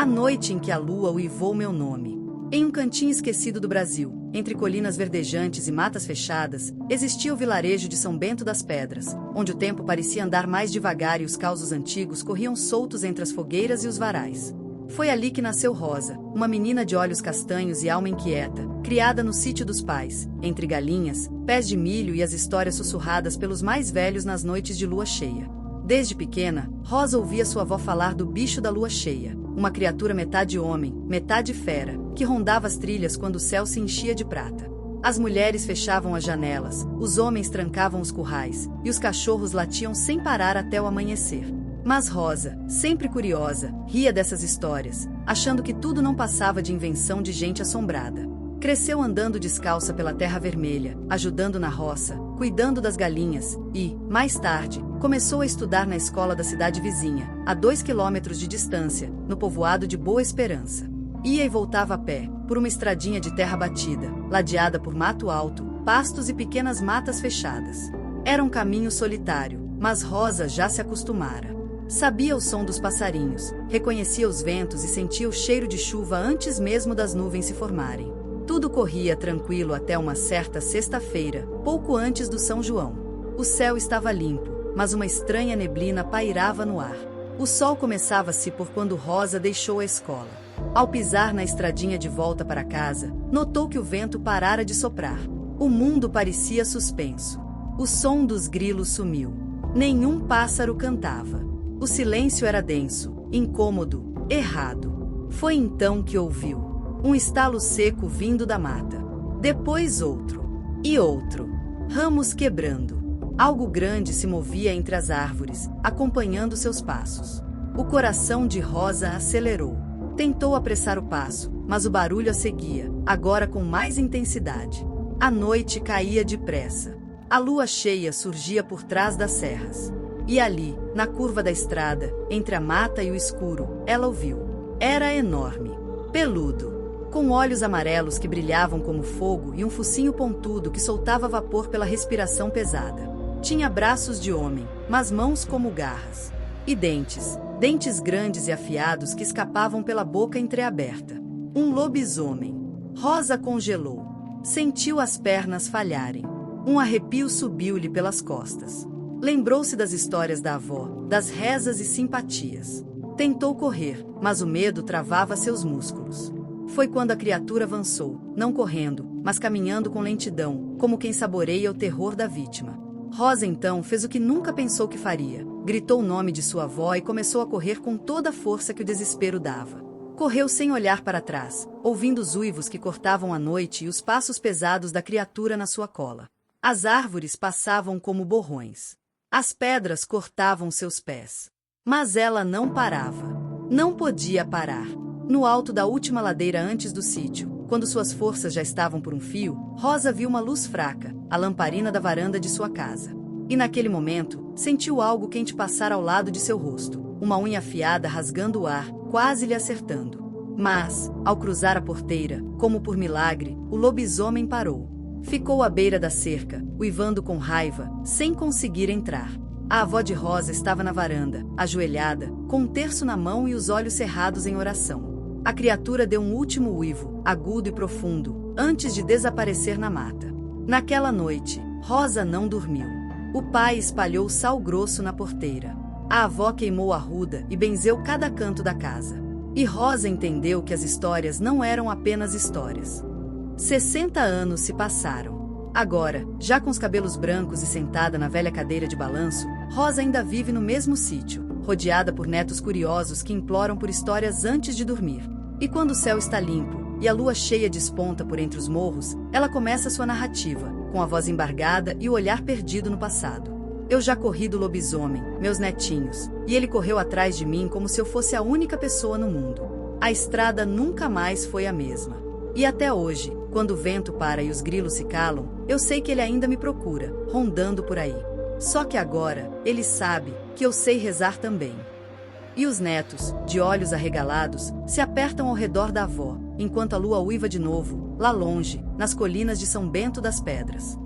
noite em que a lua uivou meu nome. Em um cantinho esquecido do Brasil, entre colinas verdejantes e matas fechadas, existia o vilarejo de São Bento das Pedras, onde o tempo parecia andar mais devagar e os causos antigos corriam soltos entre as fogueiras e os varais. Foi ali que nasceu Rosa, uma menina de olhos castanhos e alma inquieta, criada no sítio dos pais, entre galinhas, pés de milho e as histórias sussurradas pelos mais velhos nas noites de lua cheia. Desde pequena, Rosa ouvia sua avó falar do bicho da lua cheia, uma criatura metade homem, metade fera, que rondava as trilhas quando o céu se enchia de prata. As mulheres fechavam as janelas, os homens trancavam os currais, e os cachorros latiam sem parar até o amanhecer. Mas Rosa, sempre curiosa, ria dessas histórias, achando que tudo não passava de invenção de gente assombrada. Cresceu andando descalça pela terra vermelha, ajudando na roça, cuidando das galinhas e, mais tarde, começou a estudar na escola da cidade vizinha, a 2 quilômetros de distância, no povoado de Boa Esperança. Ia e voltava a pé, por uma estradinha de terra batida, ladeada por mato alto, pastos e pequenas matas fechadas. Era um caminho solitário, mas Rosa já se acostumara. Sabia o som dos passarinhos, reconhecia os ventos e sentia o cheiro de chuva antes mesmo das nuvens se formarem. Tudo corria tranquilo até uma certa sexta-feira, pouco antes do São João. O céu estava limpo, mas uma estranha neblina pairava no ar. O sol começava a se pôr quando Rosa deixou a escola. Ao pisar na estradinha de volta para casa, notou que o vento parara de soprar. O mundo parecia suspenso. O som dos grilos sumiu. Nenhum pássaro cantava. O silêncio era denso, incômodo, errado. Foi então que ouviu um estalo seco vindo da mata. Depois outro. E outro. Ramos quebrando. Algo grande se movia entre as árvores, acompanhando seus passos. O coração de Rosa acelerou. Tentou apressar o passo, mas o barulho a seguia, agora com mais intensidade. A noite caía depressa. A lua cheia surgia por trás das serras. E ali, na curva da estrada, entre a mata e o escuro, ela o viu. Era enorme, peludo, com olhos amarelos que brilhavam como fogo e um focinho pontudo que soltava vapor pela respiração pesada. Tinha braços de homem, mas mãos como garras. E dentes grandes e afiados que escapavam pela boca entreaberta. Um lobisomem. Rosa congelou. Sentiu as pernas falharem. Um arrepio subiu-lhe pelas costas. Lembrou-se das histórias da avó, das rezas e simpatias. Tentou correr, mas o medo travava seus músculos. Foi quando a criatura avançou, não correndo, mas caminhando com lentidão, como quem saboreia o terror da vítima. Rosa então fez o que nunca pensou que faria. Gritou o nome de sua avó e começou a correr com toda a força que o desespero dava. Correu sem olhar para trás, ouvindo os uivos que cortavam a noite e os passos pesados da criatura na sua cola. As árvores passavam como borrões. As pedras cortavam seus pés. Mas ela não parava. Não podia parar. No alto da última ladeira antes do sítio, quando suas forças já estavam por um fio, Rosa viu uma luz fraca, a lamparina da varanda de sua casa. E naquele momento, sentiu algo quente passar ao lado de seu rosto, uma unha afiada rasgando o ar, quase lhe acertando. Mas, ao cruzar a porteira, como por milagre, o lobisomem parou. Ficou à beira da cerca, uivando com raiva, sem conseguir entrar. A avó de Rosa estava na varanda, ajoelhada, com um terço na mão e os olhos cerrados em oração. A criatura deu um último uivo, agudo e profundo, antes de desaparecer na mata. Naquela noite, Rosa não dormiu. O pai espalhou sal grosso na porteira. A avó queimou a arruda e benzeu cada canto da casa. E Rosa entendeu que as histórias não eram apenas histórias. 60 anos se passaram. Agora, já com os cabelos brancos e sentada na velha cadeira de balanço, Rosa ainda vive no mesmo sítio, rodeada por netos curiosos que imploram por histórias antes de dormir. E quando o céu está limpo, e a lua cheia desponta por entre os morros, ela começa sua narrativa, com a voz embargada e o olhar perdido no passado. Eu já corri do lobisomem, meus netinhos, e ele correu atrás de mim como se eu fosse a única pessoa no mundo. A estrada nunca mais foi a mesma. E até hoje, quando o vento para e os grilos se calam, eu sei que ele ainda me procura, rondando por aí. Só que agora, ele sabe que eu sei rezar também. E os netos, de olhos arregalados, se apertam ao redor da avó, enquanto a lua uiva de novo, lá longe, nas colinas de São Bento das Pedras.